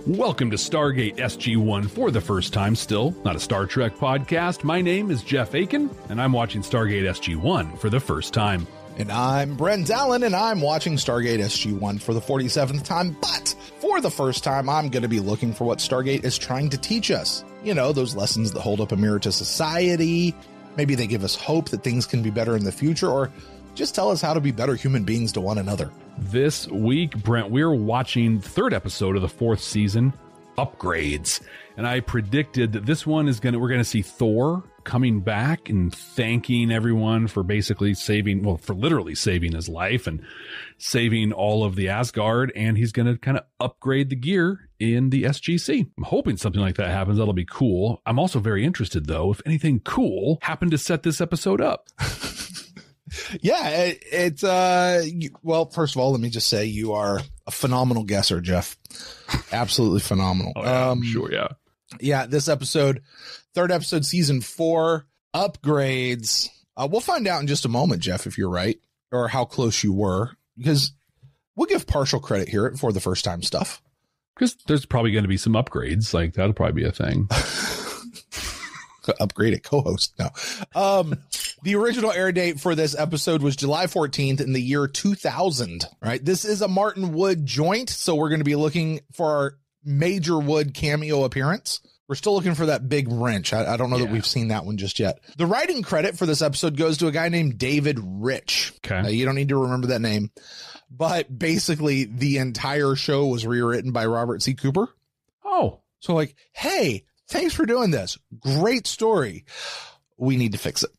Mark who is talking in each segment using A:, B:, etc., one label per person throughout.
A: Welcome to Stargate SG-1 for the first time still, not a Star Trek podcast. My name is Jeff Akin, and I'm watching Stargate SG-1 for the first time.
B: And I'm Brent Allen, and I'm watching Stargate SG-1 for the 47th time, but for the first time, I'm going to be looking for what Stargate is trying to teach us. You know, those lessons that hold up a mirror to society. Maybe they give us hope that things can be better in the future, or just tell us how to be better human beings to one another.
A: This week, Brent, we're watching the third episode of the fourth season, Upgrades. And I predicted that this one is we're going to see Thor coming back and thanking everyone for basically for literally saving his life and saving all of the Asgard. And he's going to kind of upgrade the gear in the SGC. I'm hoping something like that happens. That'll be cool. I'm also very interested, though, if anything cool happened to set this episode up.
B: Yeah, well, first of all, let me just say you are a phenomenal guesser, Jeff. Absolutely phenomenal.
A: Oh, yeah, I'm sure, yeah.
B: Yeah, this episode, third episode, season 4, Upgrades. We'll find out in just a moment, Jeff, if you're right or how close you were, because we'll give partial credit here for the first time stuff.
A: Because there's probably going to be some upgrades. Like, that'll probably be a thing.
B: Upgrade a co-host. No. The original air date for this episode was July 14th in the year 2000, right? This is a Martin Wood joint, so we're going to be looking for our Major Wood cameo appearance. We're still looking for that big wrench. I don't know that we've seen that one just yet. The writing credit for this episode goes to a guy named David Rich.
A: Okay.
B: You don't need to remember that name, but basically the entire show was rewritten by Robert C. Cooper.
A: Oh.
B: So like, hey, thanks for doing this. Great story. We need to fix it.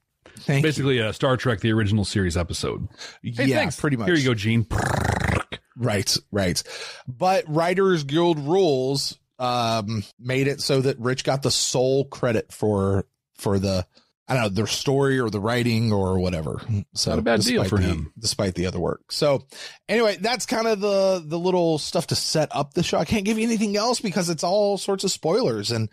A: Basically, a Star Trek, the original series episode. Hey,
B: yeah,
A: thanks.
B: Pretty much.
A: Here you go, Gene.
B: Right. But Writers Guild rules made it so that Rich got the sole credit for the, I don't know, their story or the writing or whatever. So
A: not a bad deal for him,
B: despite the other work. So anyway, that's kind of the little stuff to set up the show. I can't give you anything else because it's all sorts of spoilers, and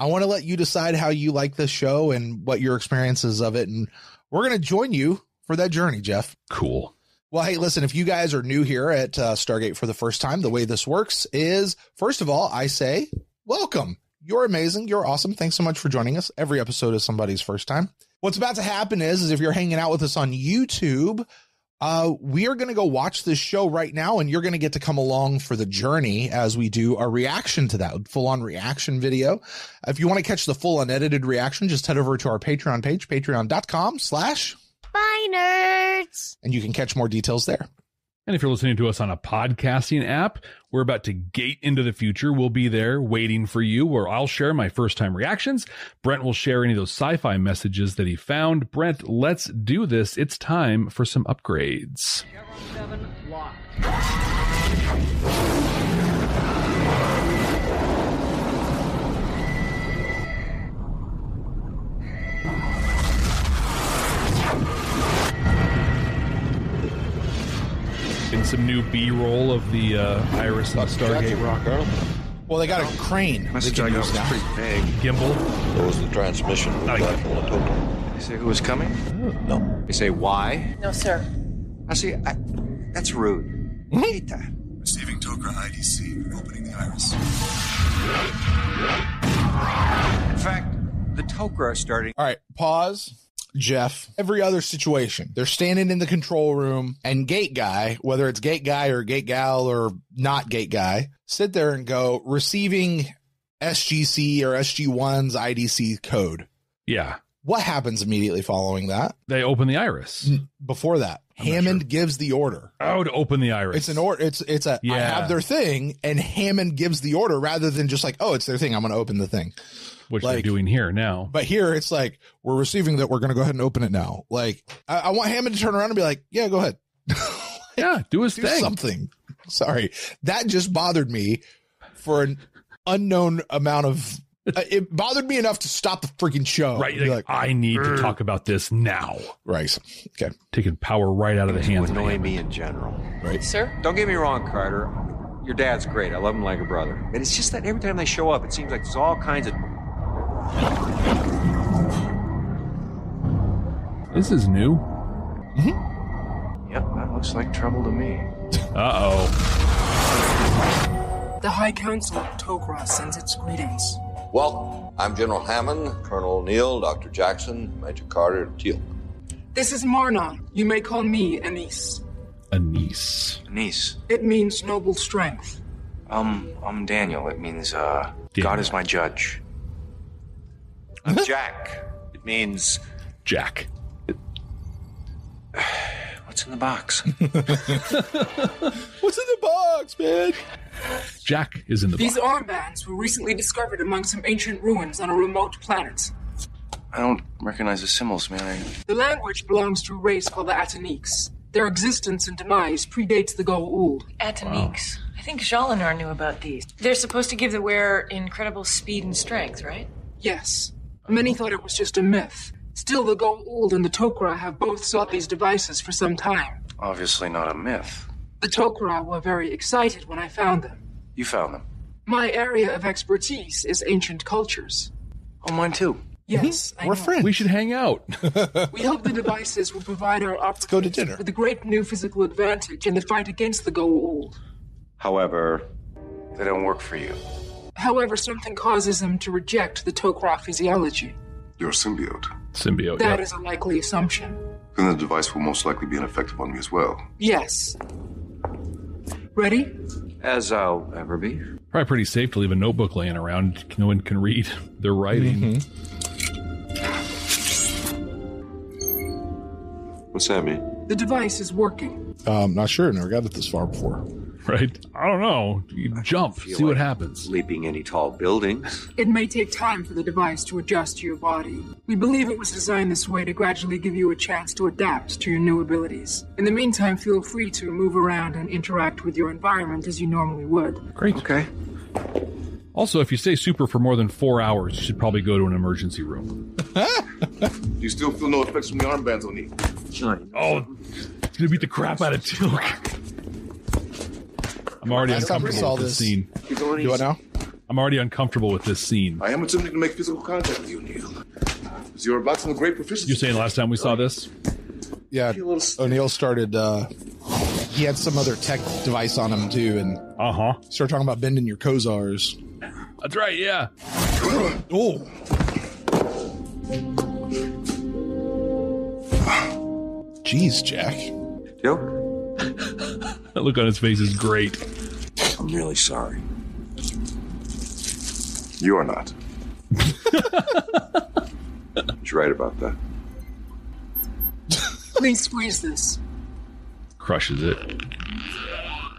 B: I want to let you decide how you like this show and what your experiences of it. And we're going to join you for that journey, Jeff.
A: Cool.
B: Well, hey, listen, if you guys are new here at Stargate for the first time, the way this works is, first of all, I say, welcome. You're amazing. You're awesome. Thanks so much for joining us. Every episode is somebody's first time. What's about to happen is if you're hanging out with us on YouTube, we are going to go watch this show right now, and you're going to get to come along for the journey as we do a reaction to that full-on reaction video. If you want to catch the full unedited reaction, just head over to our Patreon page, patreon.com/Bye Nerds, and you can catch more details there.
A: And if you're listening to us on a podcasting app, we're about to gate into the future. We'll be there waiting for you, where I'll share my first-time reactions. Brent will share any of those sci-fi messages that he found. Brent, let's do this. It's time for some upgrades.
C: Chevron 7 locked.
A: In some new B-roll of the Iris on Stargate
D: Rock.
B: Well, they got a crane.
D: Message I got was pretty vague.
A: gimbal.
D: That was the transmission.
A: Nice.
D: Did you say who was coming?
B: No.
D: You say why?
E: No, sir.
D: I see. That's rude. I hate that.
F: Receiving Tok'ra IDC. Opening the Iris.
D: In fact, the Tok'ra are starting.
B: All right, pause. Jeff, every other situation, they're standing in the control room, and gate guy, whether it's gate guy or gate gal or not gate guy, sit there and go, receiving SGC or SG1's IDC code.
A: Yeah.
B: What happens immediately following that?
A: They open the Iris.
B: Before that, Hammond gives the order.
A: Oh, to open the Iris.
B: It's an order. It's a, I have their thing, and Hammond gives the order rather than just like, oh, it's their thing, I'm going to open the thing.
A: Which they're doing here now.
B: But here it's like, we're receiving that, we're going to go ahead and open it now. Like, I want Hammond to turn around and be like, yeah, go ahead.
A: Yeah, do his thing.
B: Something. Sorry. That just bothered me for an unknown amount of, it bothered me enough to stop the freaking show.
A: Right. Like, I need to talk about this now.
B: Right. Okay.
A: Taking power right out of the hands.
D: Annoy me in general.
B: Right.
E: Sir?
D: Don't get me wrong, Carter. Your dad's great. I love him like a brother. And it's just that every time they show up, it seems like there's all kinds of...
A: This is new.
D: Yep, that looks like trouble to me.
A: Uh-oh.
C: The High Council of Tok'ra sends its greetings.
E: Welcome. I'm General Hammond, Colonel O'Neill, Dr. Jackson, Major Carter, Teal.
C: This is Marnon. You may call me Anise.
A: Anise.
G: Anise.
C: It means noble strength.
G: I'm Daniel. It means, God is my judge.
D: I'm Jack. It means
A: Jack.
G: What's in the box?
B: What's in the box, man?
A: Jack is in the
C: These
A: box.
C: armbands were recently discovered among some ancient ruins on a remote planet.
G: I don't recognize the symbols, man.
C: The language belongs to a race called the Ataniks. Their existence and demise predates the Goa'uld.
H: Ataniks. Wow. I think Jolinar knew about these. They're supposed to give the wearer incredible speed and strength, right?
C: Yes. Many thought it was just a myth. Still, the Goa'uld and the Tok'ra have both sought these devices for some time.
G: Obviously not a myth.
C: The Tok'ra were very excited when I found them.
G: You found them?
C: My area of expertise is ancient cultures.
G: Oh, mine too.
C: Yes,
B: We're friends.
A: We should hang out.
C: We hope the devices will provide our operatives
B: go to dinner
C: with a great new physical advantage in the fight against the Goa'uld.
D: However,
G: they don't work for you.
C: However, something causes them to reject the Tok'ra physiology.
F: You're a symbiote.
A: Symbiote.
C: That is a likely assumption.
F: Then the device will most likely be ineffective on me as well.
C: Yes. Ready?
D: as I'll ever be.
A: Probably pretty safe to leave a notebook laying around. No one can read their writing.
D: What's that mean?
C: The device is working.
B: Not sure. Never got it this far before.
A: Right? I don't know. You jump, see what happens.
D: Leaping any tall buildings.
C: It may take time for the device to adjust to your body. We believe it was designed this way to gradually give you a chance to adapt to your new abilities. In the meantime, feel free to move around and interact with your environment as you normally would.
A: Great.
D: Okay.
A: Also, if you stay super for more than 4 hours, you should probably go to an emergency room.
F: Do you still feel no effects from the armbands on you?
A: Oh, it's going to beat the crap out of Tilk. I'm already uncomfortable with this scene.
B: Do what now?
A: I'm already uncomfortable with this scene.
F: I am attempting to make physical contact with you, Neil. You're about to great proficiency.
A: You're saying the last time we saw this?
B: Yeah, O'Neill started, he had some other tech device on him too, and started talking about bending your Kozars.
A: That's right, yeah.
B: Oh. Jeez, Jack.
D: Joke?
A: That look on his face is great.
D: I'm really sorry.
F: You are not.
D: You're right about that.
C: Please squeeze this.
A: Crushes it.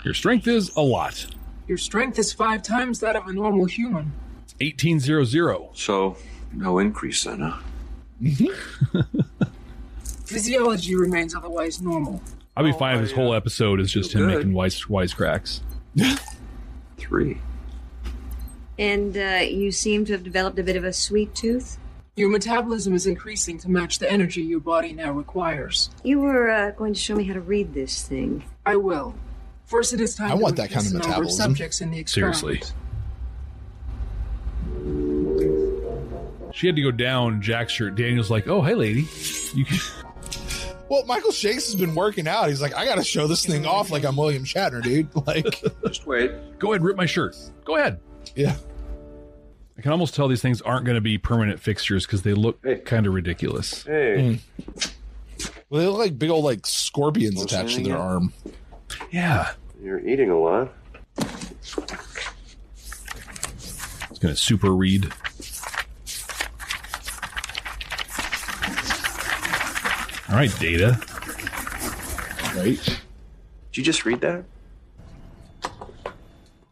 A: Your strength is a lot.
C: Your strength is 5 times that of a normal human.
A: 1800.
D: So, no increase then, huh?
C: Physiology remains otherwise normal.
A: I'll be fine if this whole episode is just him making wisecracks.
D: 3.
I: And you seem to have developed a bit of a sweet tooth?
C: Your metabolism is increasing to match the energy your body now requires.
I: You were going to show me how to read this thing.
C: I will. First, it is time
B: I want that kind of metabolism.
C: Subjects in the experiment.
A: Seriously. She had to go down Jack's shirt. Daniel's like, oh, hey, lady. You can...
B: Well, Michael Shakes has been working out. He's like, I got to show this thing off like I'm William Shatner, dude. Like,
D: just wait.
A: Go ahead, rip my shirt. Go ahead.
B: Yeah.
A: I can almost tell these things aren't going to be permanent fixtures because they look kind of ridiculous.
D: Hey.
B: Well, they look like big old like scorpions attached to their arm.
A: Yeah.
D: You're eating a lot.
A: It's going to super read. All right, Data.
B: Right.
G: Did you just read that?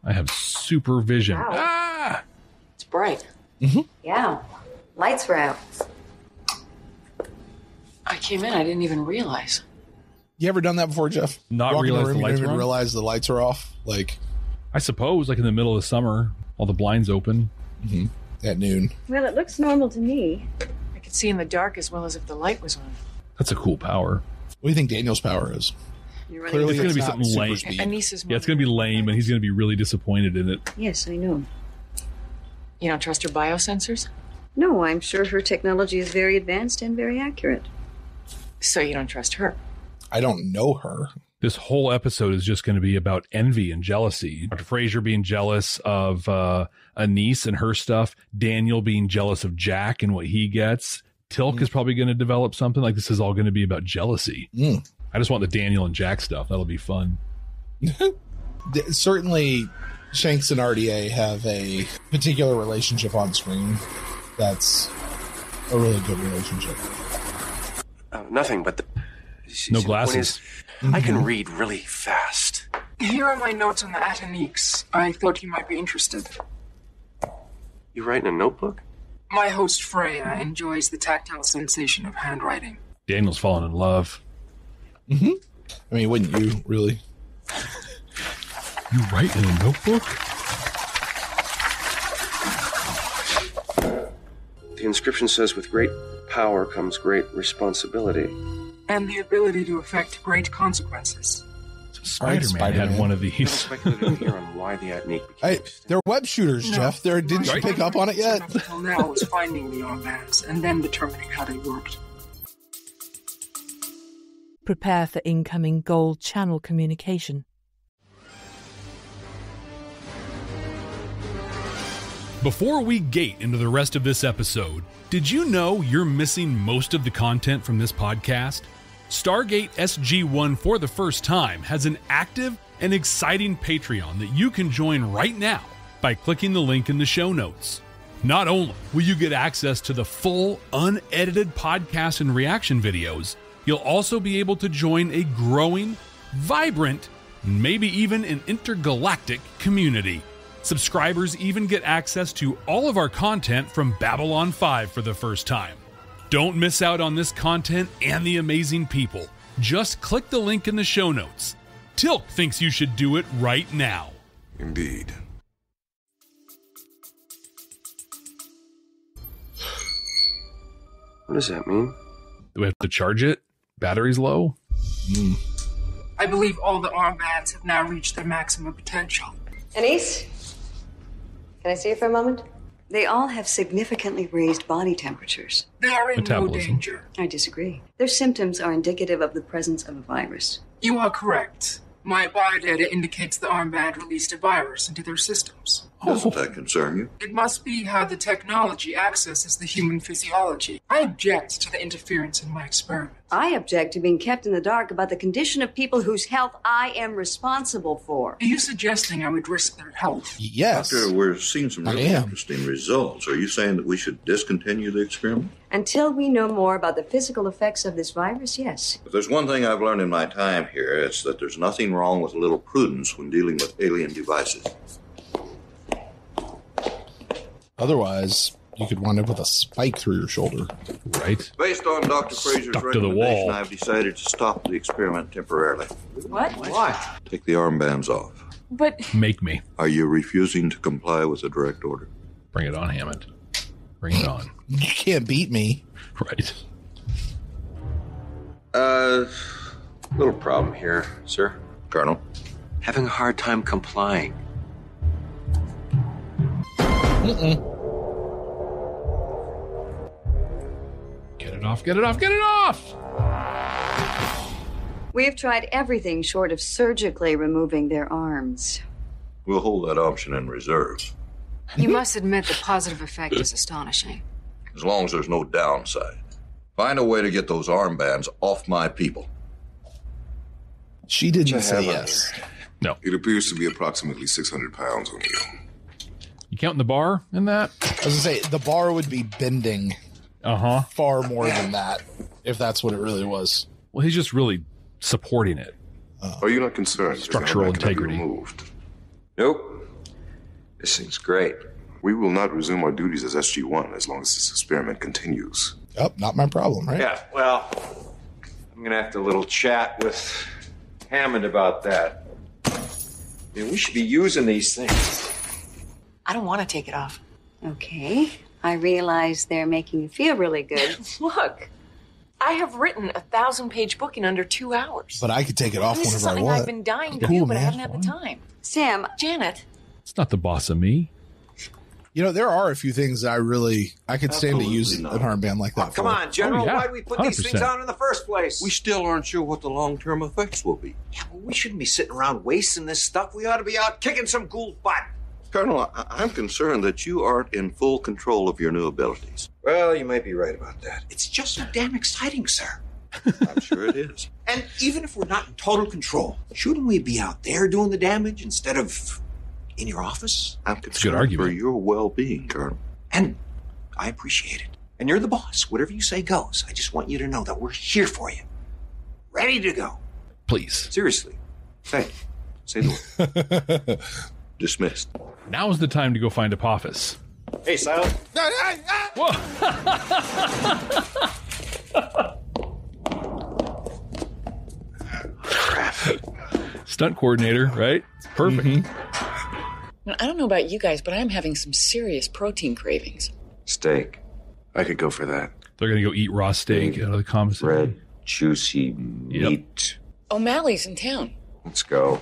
A: I have supervision.
H: Wow.
A: Ah!
H: It's bright.
B: Mm-hmm.
H: Yeah. Lights were out. I came in, I didn't even realize.
B: You ever done that before, Jeff?
A: Not
B: Walk in
A: realize
B: room,
A: the
B: you
A: lights
B: don't even
A: were on?
B: realize the lights are off. Like,
A: I suppose, like in the middle of the summer, all the blinds open.
B: at noon.
I: Well, it looks normal to me.
H: I could see in the dark as well as if the light was on.
A: That's a cool power.
B: What do you think Daniel's power is?
I: You're right.
B: Clearly,
A: It's going to be
B: not
A: something
B: super
A: lame.
B: speed.
H: Anissa's
A: Yeah, it's going to be lame, and he's going to be really disappointed in it.
I: Yes, I know.
H: You don't trust her biosensors?
I: No, I'm sure her technology is very advanced and very accurate.
H: So you don't trust her?
B: I don't know her.
A: This whole episode is just going to be about envy and jealousy. Dr. Frasier being jealous of Anise and her stuff. Daniel being jealous of Jack and what he gets. Tilk is probably going to develop something. Like, this is all going to be about jealousy. I just want the Daniel and Jack stuff. That'll be fun.
B: Certainly, Shanks and RDA have a particular relationship on screen. That's a really good relationship.
J: Nothing but the...
A: No glasses.
J: I can read really fast.
C: Here are my notes on the Ataniques. I thought you might be interested.
J: You write in a notebook?
C: My host, Freya, enjoys the tactile sensation of handwriting.
A: Daniel's fallen in love.
B: I mean, wouldn't you, really?
A: You write in a notebook?
J: The inscription says, with great power comes great responsibility.
C: And the ability to affect great consequences.
A: Spider-Man had one of these.
J: Here on why the Atanique became
B: they're web shooters, Jeff. Didn't you pick up on it yet?
C: Until now was finding the armbands and then determining how they worked.
K: Prepare for incoming gold channel communication.
A: Before we gate into the rest of this episode, did you know you're missing most of the content from this podcast? Stargate SG-1 for the first time has an active and exciting Patreon that you can join right now by clicking the link in the show notes. Not only will you get access to the full, unedited podcast and reaction videos, you'll also be able to join a growing, vibrant, maybe even an intergalactic community. Subscribers even get access to all of our content from Babylon 5 for the first time. Don't miss out on this content and the amazing people. Just click the link in the show notes. Tilk thinks you should do it right now.
F: Indeed.
J: What does that mean?
A: Do we have to charge it? Battery's low?
C: I believe all the armbands have now reached their maximum potential.
I: Anise? Can I see you for a moment? They all have significantly raised body temperatures.
C: They are in no danger.
I: I disagree. Their symptoms are indicative of the presence of a virus.
C: You are correct. My biodata indicates the armband released a virus into their systems.
E: Doesn't that concern you?
C: It must be how the technology accesses the human physiology. I object to the interference in my experiment.
I: I object to being kept in the dark about the condition of people whose health I am responsible for.
C: Are you suggesting I would risk their health?
B: Yes.
E: Doctor, we're seeing some really interesting results. Are you saying that we should discontinue the experiment?
I: Until we know more about the physical effects of this virus, yes.
E: If there's one thing I've learned in my time here, it's that there's nothing wrong with a little prudence when dealing with alien devices.
B: Otherwise, you could wind up with a spike through your shoulder.
A: Right.
E: Based on Dr. Fraser's
A: Stuck to the
E: recommendation,
A: wall.
E: I've decided to stop the experiment temporarily.
H: What?
J: Why?
E: Take the armbands off.
H: But
A: Make me.
E: Are you refusing to comply with the direct order?
A: Bring it on, Hammond. Bring it on.
B: You can't beat me.
A: Right.
D: Little problem here, sir.
E: Colonel?
D: Having a hard time complying.
A: Get it off, get it off, get it off!
I: We have tried everything short of surgically removing their arms.
E: We'll hold that option in reserve,
L: You must admit the positive effect is astonishing.
E: as long as there's no downside. Find a way to get those armbands off my people.
B: She didn't say yes.
A: No.
F: It appears to be approximately 600 pounds, O'Neill.
A: You counting the bar in that?
B: I was going to say, the bar would be bending far more than that, if that's what it really was.
A: Well, he's just really supporting it.
F: Are you not concerned?
A: Structural integrity.
F: Removed?
D: Nope. This thing's great.
F: We will not resume our duties as SG-1 as long as this experiment continues.
B: Yep, not my problem, right?
D: Yeah, well, I'm going to have to little chat with Hammond about that. I mean, we should be using these things.
H: I don't want to take it off.
I: Okay. I realize they're making you feel really good.
H: Look, I have written a 1,000-page book in under 2 hours.
B: But I could take it off
H: This is
B: whenever I
H: something
B: want.
H: I've been dying to
B: Cool,
H: do, but I
B: man.
H: haven't had the time.
I: Sam.
H: Janet.
A: It's not the boss of me.
B: There are a few things that I could stand to use an armband like that.
D: Come on, General. Why'd we put
A: 100%.
D: these things on in the first place?
E: We still aren't sure what the long-term effects will be.
D: Yeah, well, we shouldn't be sitting around wasting this stuff. We ought to be out kicking some ghoul butt.
E: Colonel, I'm concerned that you aren't in full control of your new abilities.
D: Well, you might be right about that. It's just so damn exciting, sir.
E: I'm sure it is.
D: And even if we're not in total control, shouldn't we be out there doing the damage instead of in your office?
E: I'm concerned for your well-being, Colonel.
D: And I appreciate it. And you're the boss. Whatever you say goes. I just want you to know that we're here for you. Ready to go.
A: Please.
D: Seriously. Say the word.
E: Dismissed.
A: Now's the time to go find Apophis.
D: Hey, Silent.
A: Whoa.
D: Crap.
A: Stunt coordinator, right? Perfect.
M: Now, I don't know about you guys, but I'm having some serious protein cravings.
G: Steak. I could go for that.
A: They're going to go eat raw steak out of the commissary.
G: Red, juicy meat.
M: O'Malley's in town.
G: Let's go.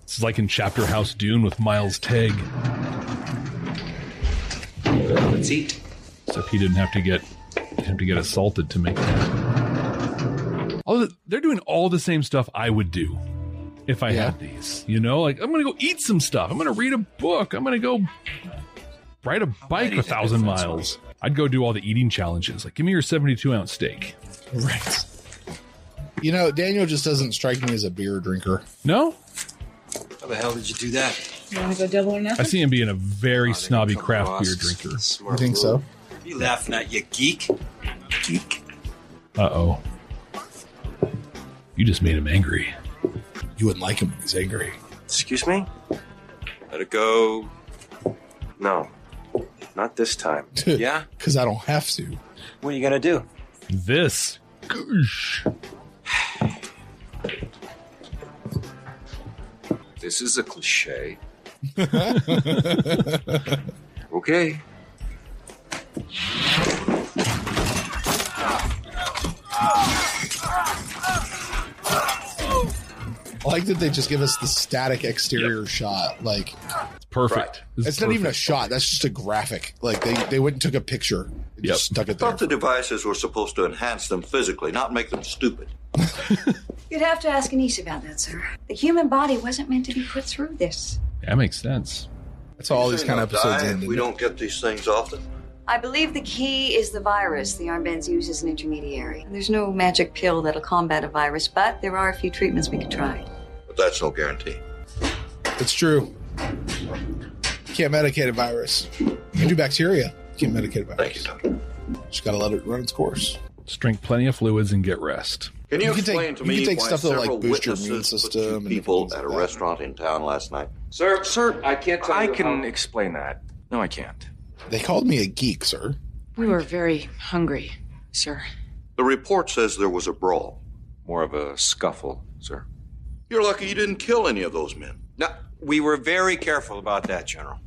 A: This is like in Chapter House Dune with Miles Tegg.
D: Let's eat.
A: Except he didn't have to get assaulted to make that. They're doing all the same stuff I would do if I had these. Like I'm going to go eat some stuff. I'm going to read a book. I'm going to go ride a bike 1,000 miles. I'd go do all the eating challenges. Like, give me your 72-ounce steak.
B: Right. Daniel just doesn't strike me as a beer drinker.
A: No?
D: How the hell did you do that?
M: You want to go double or nothing?
A: I see him being a very snobby craft beer drinker.
B: You think so?
D: You laughing at you, geek? Geek.
A: Uh-oh. You just made him angry.
B: You wouldn't like him when he's angry.
J: Excuse me? Let it go. No. Not this time.
D: Yeah?
B: Because I don't have to.
D: What are you going to do?
A: This. Goosh.
G: This is a cliche. Okay.
B: I like that they just give us the static exterior shot. Like,
A: it's perfect.
B: Right. It's not even a shot. That's just a graphic. Like they went and took a picture and just stuck it there.
E: I thought the devices were supposed to enhance them physically, not make them stupid.
I: You'd have to ask Anise about that, sir. The human body wasn't meant to be put through this.
A: That makes sense.
B: That's all these kind of episodes end.
E: We don't get these things often.
I: I believe the key is the virus the armbands use as an intermediary. There's no magic pill that'll combat a virus, but there are a few treatments we could try.
E: But that's no guarantee.
B: It's true. You can't medicate a virus. You can do bacteria. You can't medicate a virus.
E: Thank you, Doctor.
B: Just gotta let it run its course.
A: Just drink plenty of fluids and get rest.
E: Can you explain to me
B: you can take
E: why
B: stuff that'll
E: several
B: like boost your
E: witnesses
B: immune
E: put
B: system
E: two people at a restaurant in town last night?
G: Sir, I can't tell you. I can explain that. No, I can't.
B: They called me a geek, sir.
M: We were very hungry, sir.
E: The report says there was a brawl.
G: More of a scuffle, sir.
E: You're lucky you didn't kill any of those men.
D: No, we were very careful about that, General.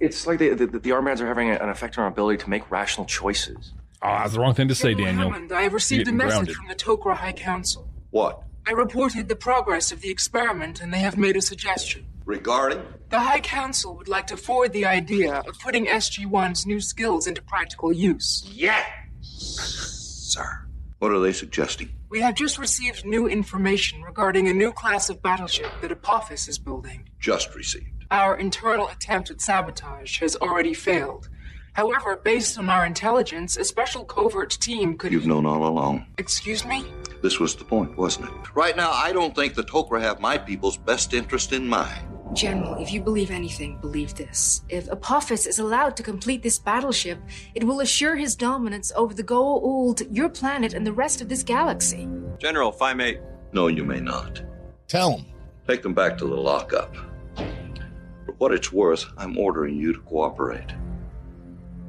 G: It's like the armbands are having an effect on our ability to make rational choices.
A: Oh, that's the wrong thing to say, Daniel.
C: Hammond, I have received a message from the Tok'ra High Council.
E: What?
C: I reported the progress of the experiment, and they have made a suggestion.
E: Regarding?
C: The High Council would like to forward the idea of putting SG-1's new skills into practical use.
D: Yes, sir.
E: What are they suggesting?
C: We have just received new information regarding a new class of battleship that Apophis is building.
E: Just received.
C: Our internal attempt at sabotage has already failed. However, based on our intelligence, a special covert team could...
E: You've known all along.
C: Excuse me?
E: This was the point, wasn't it? Right now, I don't think the Tok'ra have my people's best interest in mind.
L: General, if you believe anything, believe this. If Apophis is allowed to complete this battleship, it will assure his dominance over the Goa'uld, your planet, and the rest of this galaxy.
D: General, if I may...
E: No, you may not.
B: Tell him.
E: Take them back to the lockup. For what it's worth, I'm ordering you to cooperate.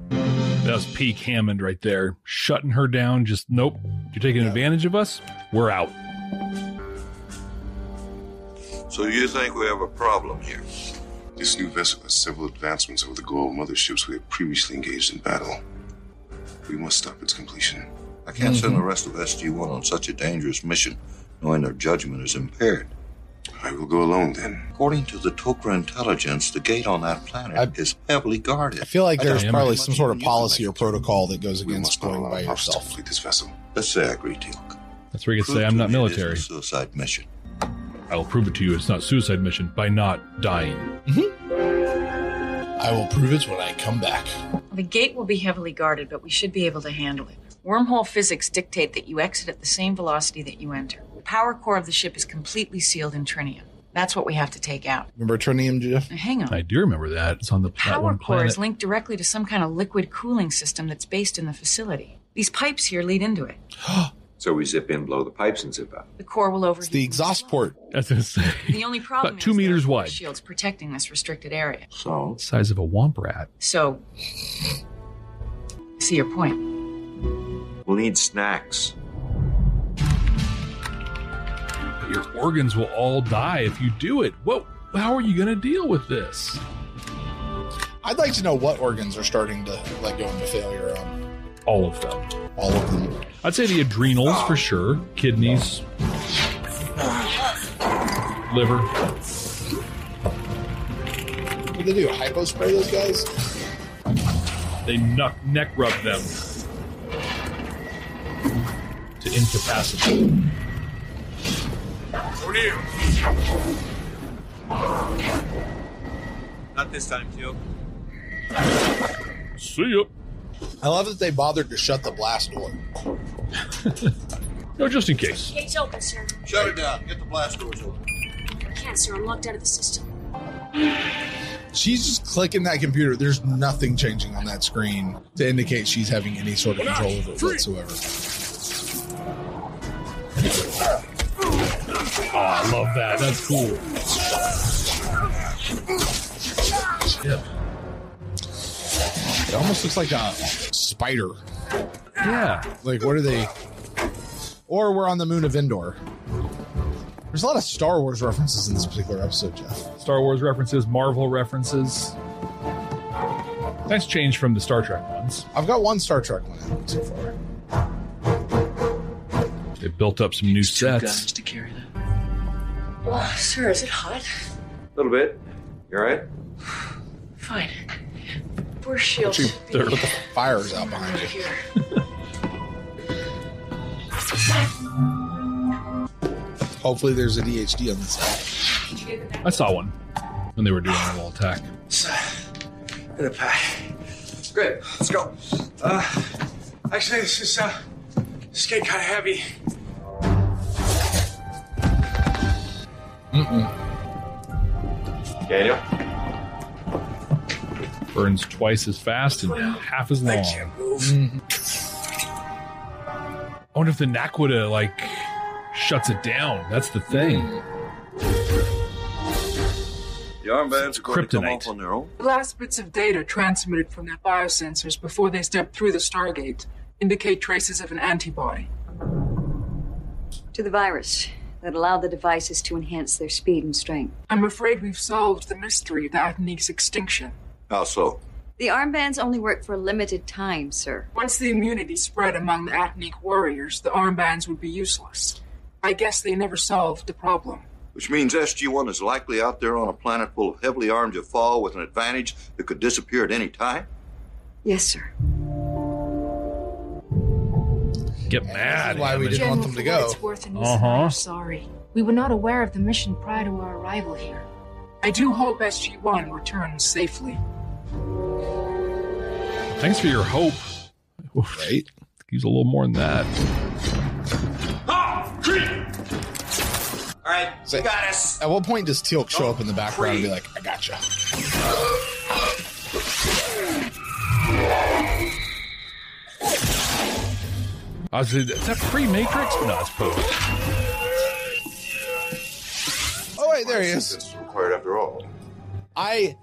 A: That was peak Hammond right there. Shutting her down. Just, nope. You're taking advantage of us? We're out.
E: So you think we have a problem here?
F: This new vessel has several advancements over the Goa'uld motherships we have previously engaged in battle. We must stop its completion.
E: I can't send the rest of SG-1 on such a dangerous mission, knowing their judgment is impaired.
F: I will go alone then.
E: According to the Tok'ra intelligence, the gate on that planet is heavily guarded.
B: I feel like there's probably some sort of policy or protocol that goes against going by yourself.
F: Complete this vessel.
E: Let's say I agree, Teal'c.
A: That's where you can say I'm not military.
E: It is a suicide mission.
A: I will prove it to you it's not suicide mission by not dying.
B: I will prove it when I come back.
H: The gate will be heavily guarded, but we should be able to handle it. Wormhole physics dictate that you exit at the same velocity that you enter. The power core of the ship is completely sealed in trinium. That's what we have to take out.
B: Remember trinium, Jeff?
H: Now, hang on.
A: I do remember that. It's on the
H: Power core is linked directly to some kind of liquid cooling system that's based in the facility. These pipes here lead into it.
D: So we zip in, blow the pipes, and zip out.
H: The core will overheat.
B: It's the exhaust port.
A: That's what I say.
H: The only problem
A: About
H: is
A: 2 meters
H: there are
A: wide.
H: shields protecting this restricted area.
D: So?
A: Size of a womp rat.
H: So, see your point.
D: We'll need snacks.
A: Your organs will all die if you do it. Whoa, how are you going to deal with this?
B: I'd like to know what organs are starting to go into failure.
A: All of them.
B: All of them.
A: I'd say the adrenals for sure. Kidneys. Liver.
B: What do they do? Hypospray those guys?
A: They neck rub them to incapacitate.
J: O'Neill! Not this time, Teal'c.
A: See ya.
B: I love that they bothered to shut the blast door.
A: No, just in case.
N: Gate's open, sir.
E: Shut it down. Get the blast doors open.
N: I can't, sir. I'm locked out of the system.
B: She's just clicking that computer. There's nothing changing on that screen to indicate she's having any sort of control over it whatsoever.
A: Oh, I love that. That's cool. Yeah.
B: It almost looks like a spider.
A: Yeah.
B: Like, what are they? Or we're on the moon of Endor. There's a lot of Star Wars references in this particular episode, Jeff.
A: Star Wars references, Marvel references. Nice change from the Star Trek ones.
B: I've got one Star Trek one in so far.
A: They built up some new sets.
G: Guns to carry that.
H: Oh, sir, is it hot?
D: A little bit. You all right?
H: Fine. Force shield.
B: Put the fires out behind you. Hopefully there's a DHD on this side.
A: I saw one when they were doing a little attack.
J: In the pack. Great, let's go. Actually, this gate kind of heavy.
D: Daniel?
A: Burns twice as fast and half as long.
J: I can't move.
A: I wonder if the Naquita, shuts it down. That's the thing.
E: The armbands are going to come
A: Kryptonite.
E: off on their own.
C: The last bits of data transmitted from their biosensors before they step through the Stargate indicate traces of an antibody.
I: To the virus that allowed the devices to enhance their speed and strength.
C: I'm afraid we've solved the mystery of the Addryc's extinction.
E: How so?
I: The armbands only work for a limited time, sir.
C: Once the immunity spread among the Addryc warriors, the armbands would be useless. I guess they never solved the problem.
E: Which means SG-1 is likely out there on a planet full of heavily armed Jaffa with an advantage that could disappear at any time?
I: Yes, sir.
A: Get mad.
B: Why we didn't want them to go.
L: It's worth in this matter, sorry. We were not aware of the mission prior to our arrival here.
C: I do hope SG-1 returns safely.
A: Thanks for your hope.
B: Right?
A: Use a little more than that.
J: All right,
B: So,
J: you got us.
B: at what point does Teal'c show up in the background and be like, I gotcha?
A: Is that pre-Matrix? No, it's post.
B: Oh, wait, there he is.
F: This is required after all.
B: I,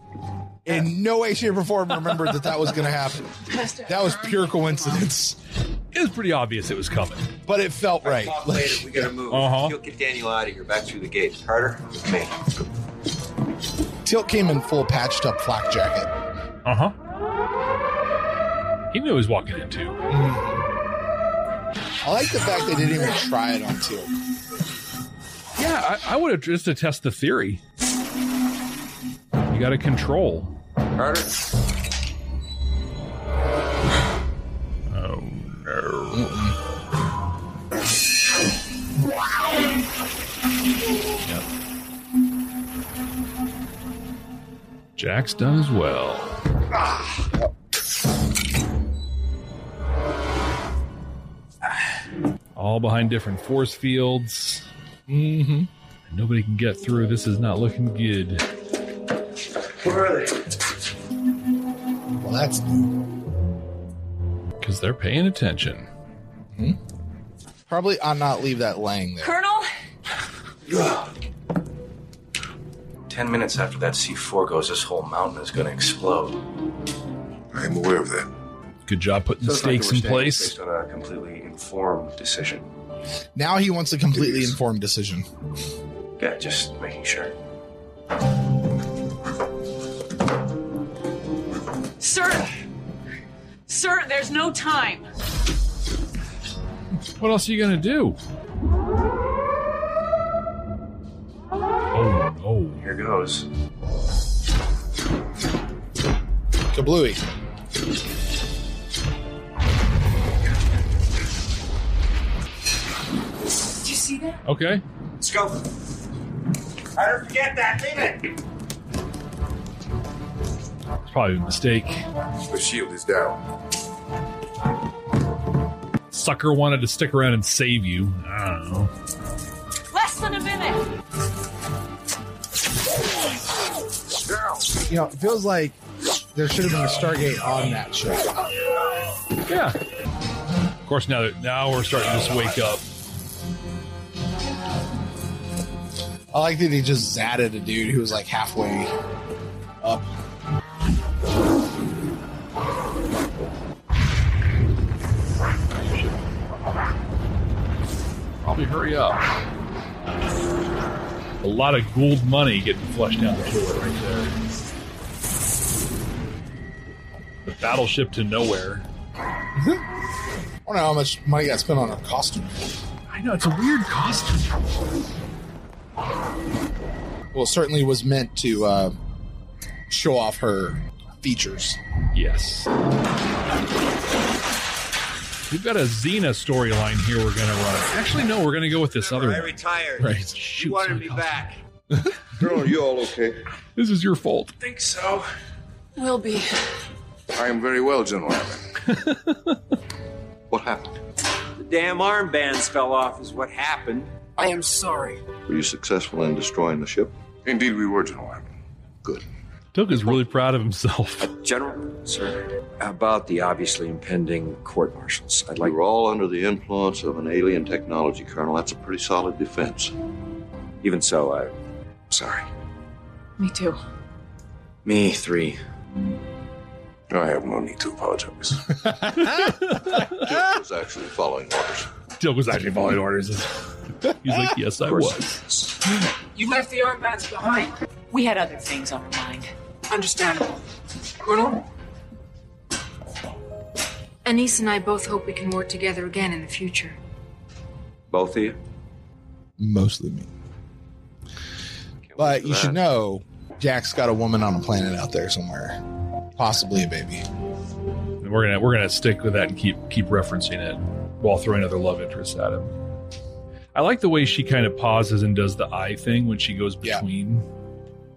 B: in no way, shape, or form, remembered that was going to happen. That was pure coincidence.
A: It was pretty obvious it was coming.
B: But it felt right.
D: Talk later. We gotta move. You'll get Daniel out of here. Back through the gate. Carter, me.
B: Teal'c came in full patched up flak jacket.
A: Uh-huh. He knew he was walking into.
B: I like the fact they didn't even try it on Teal'c.
A: Yeah, I would have just to test the theory. You got to control.
D: Carter?
A: Oh, no. Yep. Jack's done as well. All behind different force fields.
B: Mm-hmm.
A: Nobody can get through. This is not looking good.
J: Where are they?
B: Well, that's new.
A: Because they're paying attention.
B: Hmm? Probably I'll not leave that laying there.
H: Colonel?
G: 10 minutes after that C4 goes, this whole mountain is going to explode.
F: I am aware of that.
A: Good job putting the
G: So it's like
A: stakes in
G: we're
A: place.
G: Based on a completely informed decision.
B: Now he wants a completely informed decision.
G: Yeah, just making sure.
M: Sir, there's no time.
A: What else are you going to do? Oh, no.
G: Here goes.
B: Kablooey.
L: Did you see that?
A: Okay.
J: Let's go. I don't forget that, leave it.
A: It's probably a mistake.
F: The shield is down.
A: Sucker wanted to stick around and save you. I don't know.
M: Less than a minute.
B: You know, it feels like there should have been a Stargate on that ship.
A: Yeah. Of course, now we're starting to just wake up.
B: I like that he just zatted a dude who was like halfway up.
A: Probably hurry up. A lot of gold money getting flushed down the toilet right there. The battleship to nowhere.
B: I don't know how much money got spent on her costume.
A: I know, it's a weird costume.
B: Well, it certainly was meant to show off her features.
A: Yes. We've got a Xena storyline here we're going to run. Actually, no, we're going to go with this other
D: I
A: one.
D: retired.
B: Right.
D: You wanted me back.
E: Colonel, you all okay?
A: This is your fault.
J: I think so.
M: Will be.
F: I am very well, General Allen.
E: What happened?
D: The damn armbands fell off is what happened.
J: I am sorry.
E: Were you successful in destroying the ship?
F: Indeed, we were, General Allen.
E: Good.
A: Took is really proud of himself.
D: General, sir, about the obviously impending court-martials, I'd like...
E: We were all under the influence of an alien technology, Colonel. That's a pretty solid defense.
D: Even so, I'm sorry.
M: Me too.
G: Me, 3.
F: I have no need to apologize.
E: Jill was actually following orders.
A: Jill was actually following orders. He's like, yes, I was.
C: You left the armbands behind.
M: We had other things on our mind.
C: Understandable. Colonel?
L: Anise and I both hope we can work together again in the future.
D: Both of you?
B: Mostly me. But you should know, Jack's got a woman on a planet out there somewhere. Possibly a baby.
A: We're gonna stick with that and keep referencing it while throwing other love interests at him. I like the way she kind of pauses and does the eye thing when she goes between. Yeah.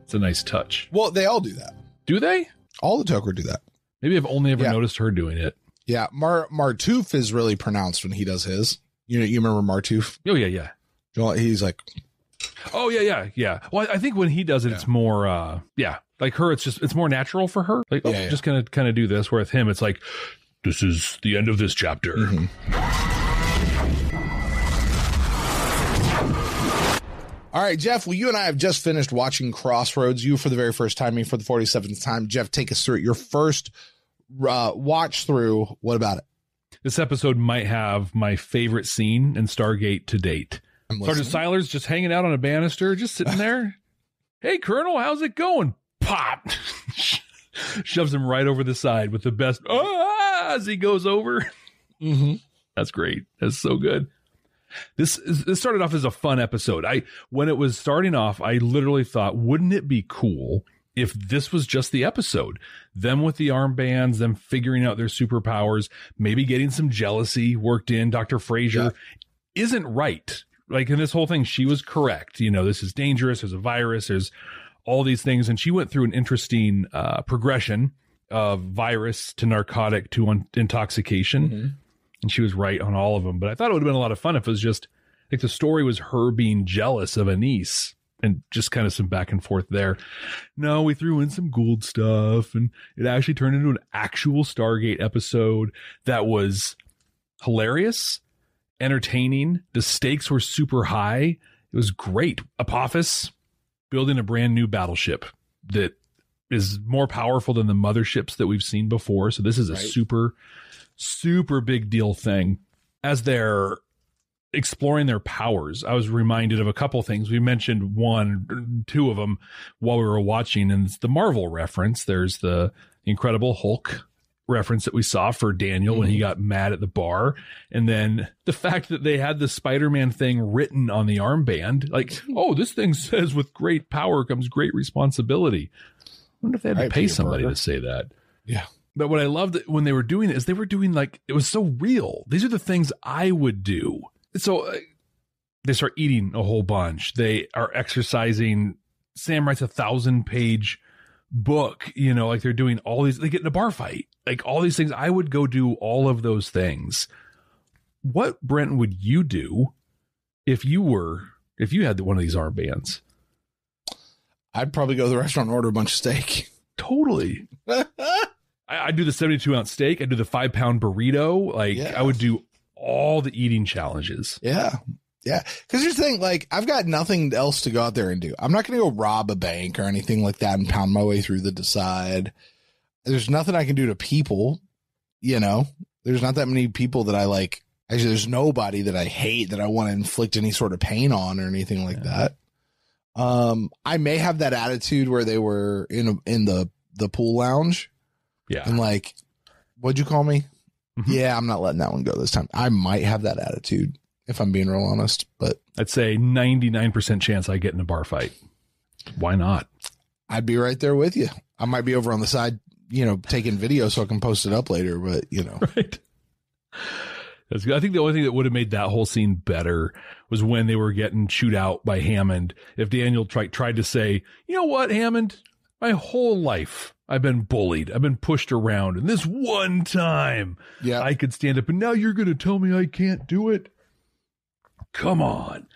A: It's a nice touch.
B: Well, they all do that.
A: Do they?
B: All the Toker do that.
A: Maybe I've only ever noticed her doing it.
B: Yeah, Martouf is really pronounced when he does his. You remember Martouf?
A: Oh yeah.
B: He's like,
A: oh yeah. Well, I think when he does it, it's more, like her. It's more natural for her. Like, just gonna kind of do this. Where with him, it's like, this is the end of this chapter.
B: Mm-hmm. All right, Jeff, well, you and I have just finished watching Crossroads. You for the very first time, me for the 47th time. Jeff, take us through it. Your first watch through. What about it?
A: This episode might have my favorite scene in Stargate to date. Sergeant Siler's just hanging out on a banister, just sitting there. Hey, Colonel, how's it going? Pop! Shoves him right over the side with the best as he goes over.
B: Mm-hmm.
A: That's great. That's so good. This started off as a fun episode. When it was starting off, I literally thought, wouldn't it be cool if this was just the episode? Them with the armbands, them figuring out their superpowers, maybe getting some jealousy worked in. Dr. Fraser isn't right. Like in this whole thing, she was correct. You know, this is dangerous. There's a virus. There's all these things. And she went through an interesting progression of virus to narcotic to intoxication. Mm-hmm. And she was right on all of them. But I thought it would have been a lot of fun if it was just like the story was her being jealous of Anise and just kind of some back and forth there. No, we threw in some Gould stuff and it actually turned into an actual Stargate episode that was hilarious, entertaining. The stakes were super high. It was great. Apophis building a brand new battleship that is more powerful than the motherships that we've seen before. So this is a super big deal thing. As they're exploring their powers, I was reminded of a couple things. We mentioned two of them while we were watching, and it's the Marvel reference. There's the Incredible Hulk reference that we saw for Daniel when he got mad at the bar. And then the fact that they had the Spider-Man thing written on the armband, like, oh, this thing says with great power comes great responsibility. I wonder if they had to pay somebody to say that.
B: Yeah.
A: But what I loved when they were doing it is they were doing like, it was so real. These are the things I would do. So they start eating a whole bunch. They are exercising. Sam writes a 1,000-page book, you know, like they're doing all these, they get in a bar fight, like all these things. I would go do all of those things. What, Brent, would you do if you had one of these armbands?
B: I'd probably go to the restaurant and order a bunch of steak.
A: Totally. I'd do the 72-ounce steak. I'd do the 5-pound burrito. Like I would do all the eating challenges.
B: Yeah. Yeah. Because here's the thing, like, I've got nothing else to go out there and do. I'm not going to go rob a bank or anything like that and pound my way through the decide. There's nothing I can do to people, you know. There's not that many people that I like. Actually, there's nobody that I hate that I want to inflict any sort of pain on or anything like that. I may have that attitude where they were in the pool lounge.
A: Yeah.
B: And like, what'd you call me?
A: Mm-hmm.
B: Yeah, I'm not letting that one go this time. I might have that attitude if I'm being real honest, but
A: I'd say 99% chance I get in a bar fight. Why not?
B: I'd be right there with you. I might be over on the side, you know, taking video so I can post it up later, but you know.
A: Right. That's good. I think the only thing that would have made that whole scene better was when they were getting chewed out by Hammond. If Daniel tried to say, you know what, Hammond, my whole life I've been bullied. I've been pushed around. And this one time I could stand up and now you're going to tell me I can't do it. Come on.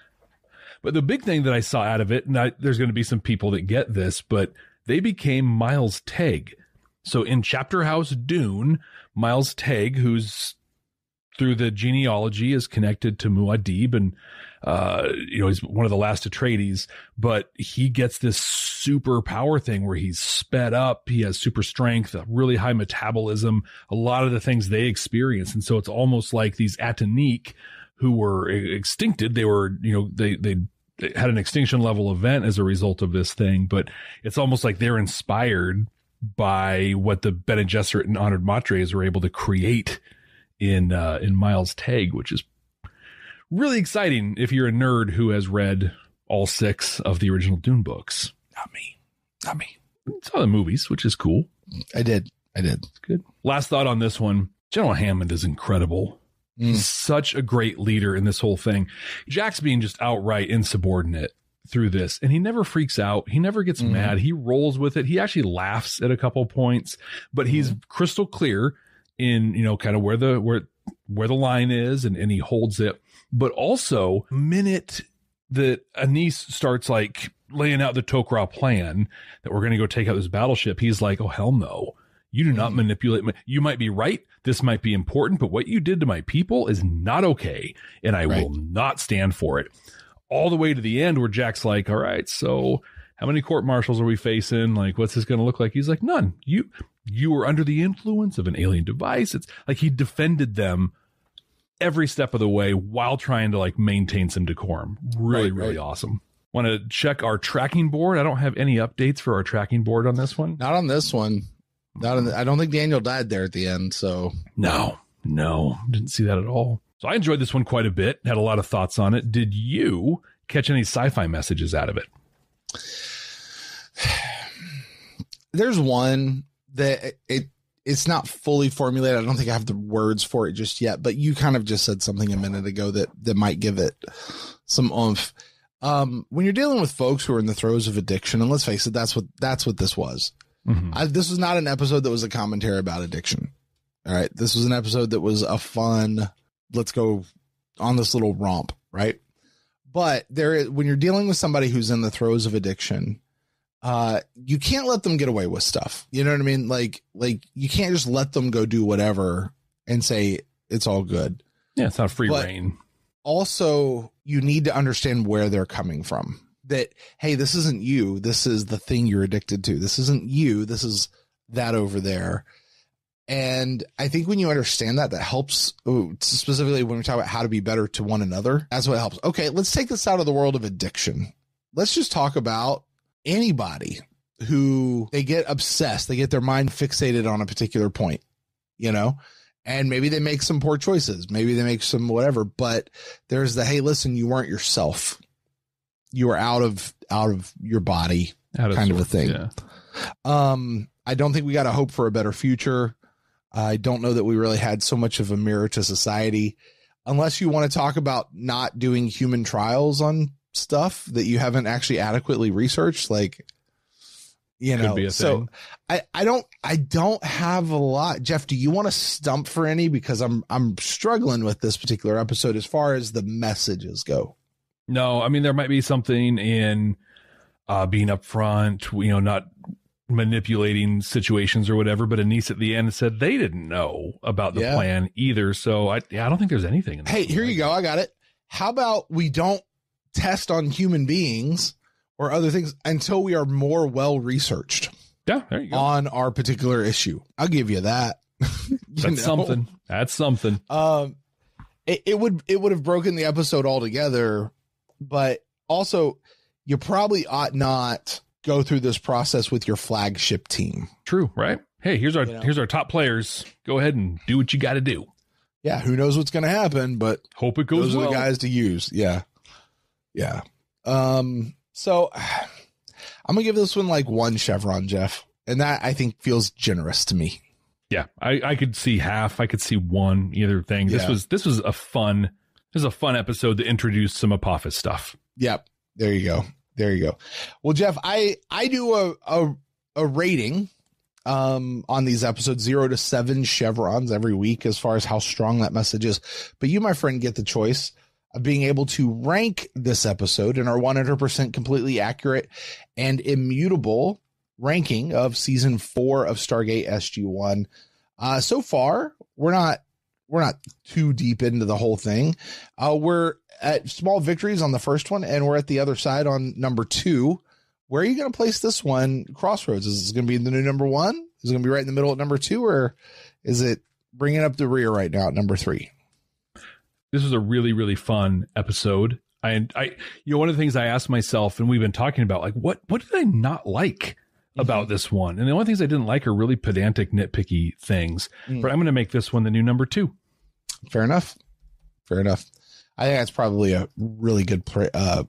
A: But the big thing that I saw out of it, and there's going to be some people that get this, but they became Miles Tegg. So in Chapter House Dune, Miles Tegg, who's through the genealogy is connected to Muad'Dib, and you know, he's one of the last Atreides, but he gets this super power thing where he's sped up. He has super strength, a really high metabolism, a lot of the things they experience. And so it's almost like these Atanique who were extincted. They were, you know, they had an extinction level event as a result of this thing, but it's almost like they're inspired by what the Bene Gesserit and Honored Matres were able to create in Miles Tegg, which is really exciting if you're a nerd who has read all 6 of the original Dune books. Not me. Saw the movies, which is cool.
B: I did.
A: It's good. Last thought on this one. General Hammond is incredible. He's such a great leader in this whole thing. Jack's being just outright insubordinate through this, and he never freaks out. He never gets mad. He rolls with it. He actually laughs at a couple points, but he's crystal clear in, you know, kind of where the line is, and he holds it. But also, minute that Anise starts like laying out the Tok'ra plan that we're going to go take out this battleship, he's like, oh, hell no. You do not manipulate me. You might be right. This might be important, but what you did to my people is not okay. And I will not stand for it. All the way to the end where Jack's like, all right, so how many court martials are we facing? Like, what's this going to look like? He's like, none. You were under the influence of an alien device. It's like he defended them every step of the way while trying to like maintain some decorum. Really awesome. Want to check our tracking board? I don't have any updates for our tracking board on this one.
B: Not on this one. I don't think Daniel died there at the end. So
A: no, didn't see that at all. So I enjoyed this one quite a bit, had a lot of thoughts on it. Did you catch any sci-fi messages out of it?
B: There's one that it's not fully formulated. I don't think I have the words for it just yet, but you kind of just said something a minute ago that might give it some oomph. When you're dealing with folks who are in the throes of addiction, and let's face it, that's what this was. Mm-hmm. This was not an episode that was a commentary about addiction. All right. This was an episode that was a fun, let's go on this little romp. Right. But when you're dealing with somebody who's in the throes of addiction, you can't let them get away with stuff. You know what I mean? Like you can't just let them go do whatever and say it's all good.
A: Yeah. It's not free reign.
B: Also, you need to understand where they're coming from. That, hey, this isn't you. This is the thing you're addicted to. This isn't you. This is that over there. And I think when you understand that helps, specifically when we talk about how to be better to one another. That's what helps. Okay, let's take this out of the world of addiction. Let's just talk about anybody who they get obsessed. They get their mind fixated on a particular point, you know, and maybe they make some poor choices. Maybe they make some whatever, but there's the, hey, listen, you weren't yourself. You were out of your body kind of a thing. Yeah. I don't think we got to hope for a better future. I don't know that we really had so much of a mirror to society, unless you want to talk about not doing human trials on stuff that you haven't actually adequately researched. Like, you know, so I don't have a lot. Jeff, do you want to stump for any? Because I'm struggling with this particular episode as far as the messages go.
A: No, I mean, there might be something in being upfront, you know, not manipulating situations or whatever, but Anise at the end said they didn't know about the plan either. So I don't think there's anything in
B: Hey, here you go. I got it. How about we don't test on human beings or other things until we are more well-researched?
A: Yeah, there you go.
B: On our particular issue. I'll give you that.
A: That's something. That's something.
B: It would have broken the episode altogether, but also you probably ought not go through this process with your flagship team.
A: True, right? Hey, here's our top players. Go ahead and do what you got to do.
B: Yeah, who knows what's going to happen, but
A: hope it goes well.
B: Those are the guys to use. Yeah. Yeah. So I'm going to give this one like 1 chevron, Jeff. And that I think feels generous to me.
A: Yeah, I could see half. I could see 1, either thing.
B: Yeah.
A: This was a fun episode that introduced some Apophis stuff.
B: Yep. There you go. Well, Jeff, I do a rating on these episodes, 0 to 7 chevrons every week as far as how strong that message is. But you, my friend, get the choice of being able to rank this episode in our 100% completely accurate and immutable ranking of season 4 of Stargate SG-1. So far, we're not too deep into the whole thing. We're at small victories on the first one, and we're at the other side on number 2. Where are you going to place this one? Crossroads. Is it going to be the new number 1? Is it going to be right in the middle at number 2, or is it bringing up the rear right now at number 3?
A: This was a really, really fun episode. I one of the things I asked myself, and we've been talking about, like, what did I not like about this one? And the only things I didn't like are really pedantic, nitpicky things. But I'm going to make this one the new number 2.
B: Fair enough. I think that's probably a really good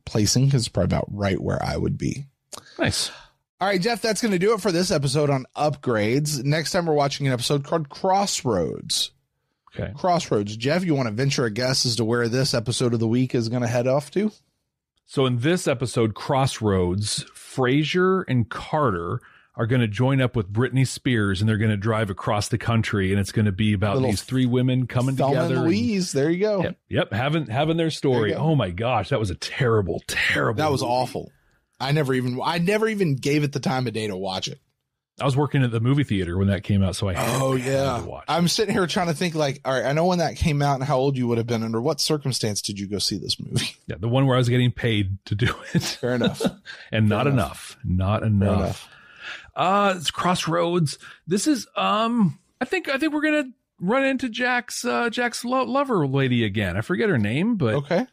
B: placing, because it's probably about right where I would be.
A: Nice.
B: All right, Jeff, that's going to do it for this episode on upgrades. Next time we're watching an episode called Crossroads.
A: Okay.
B: Crossroads. Jeff, you want to venture a guess as to where this episode of the week is going to head off to?
A: So in this episode, Crossroads, Frasier and Carter are going to join up with Britney Spears, and they're going to drive across the country, and it's going to be about these 3 women coming together.
B: And Louise, there you go.
A: Yep, having their story. Oh my gosh, that was a terrible.
B: That was awful. I never even gave it the time of day to watch it.
A: I was working at the movie theater when that came out, so I had to watch it.
B: I'm sitting here trying to think, like, all right, I know when that came out and how old you would have been. Under what circumstance did you go see this movie?
A: Yeah, the one where I was getting paid to do it.
B: Fair enough.
A: And not enough. It's Crossroads. This is I think we're gonna run into Jack's lover lady again. I forget her name, but
B: okay.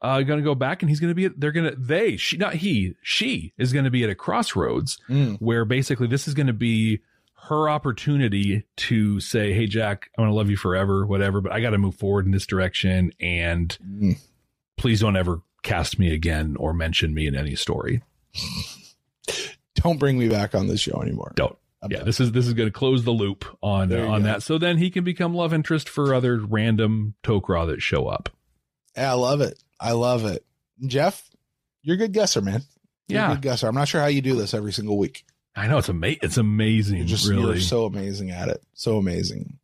A: Gonna go back, and he's gonna be she is gonna be at a crossroads where basically this is gonna be her opportunity to say, hey, Jack, I'm going to love you forever, whatever, but I got to move forward in this direction. And please don't ever cast me again or mention me in any story.
B: Don't bring me back on this show anymore.
A: Don't. Yeah, this is going to close the loop on that. So then he can become love interest for other random Tok'ra that show up.
B: Yeah, I love it. I love it. Jeff, you're a good guesser, man. You're a good guesser. I'm not sure how you do this every single week.
A: I know, it's amazing.
B: You're so amazing at it. So amazing.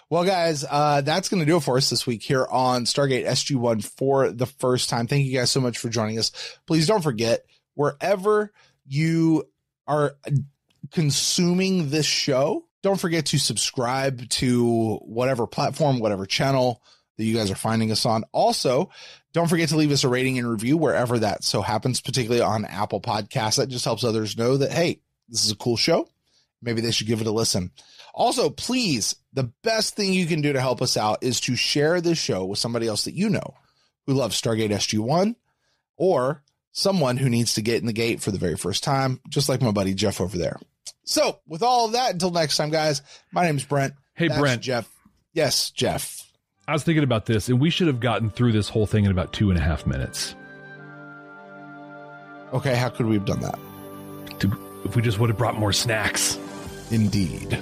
B: Well, guys, that's going to do it for us this week here on Stargate SG-1 for the first time. Thank you guys so much for joining us. Please don't forget, wherever you are consuming this show, don't forget to subscribe to whatever platform, whatever channel that you guys are finding us on. Also, don't forget to leave us a rating and review wherever that so happens, particularly on Apple Podcasts. That just helps others know that, hey, this is a cool show. Maybe they should give it a listen. Also, please, the best thing you can do to help us out is to share this show with somebody else that you know who loves Stargate SG-1 or someone who needs to get in the gate for the very first time, just like my buddy Jeff over there. So with all of that, until next time, guys, my name is Brent.
A: Hey,
B: That's
A: Brent.
B: Jeff. Yes, Jeff.
A: I was thinking about this, and we should have gotten through this whole thing in about 2.5 minutes.
B: Okay, how could we have done that?
A: If we just would have brought more snacks.
B: Indeed.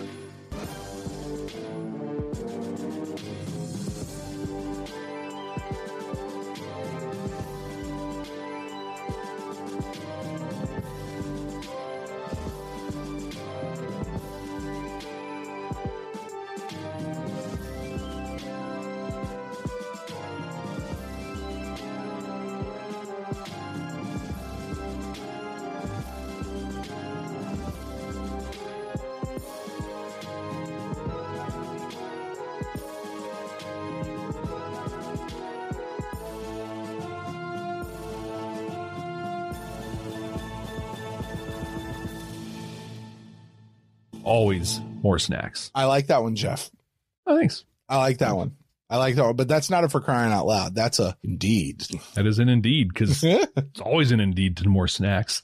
A: Always more snacks.
B: I like that one, Jeff.
A: Oh, thanks.
B: I like that one. But that's not a for crying out loud. That's a indeed.
A: That is an indeed, because it's always an indeed to more snacks.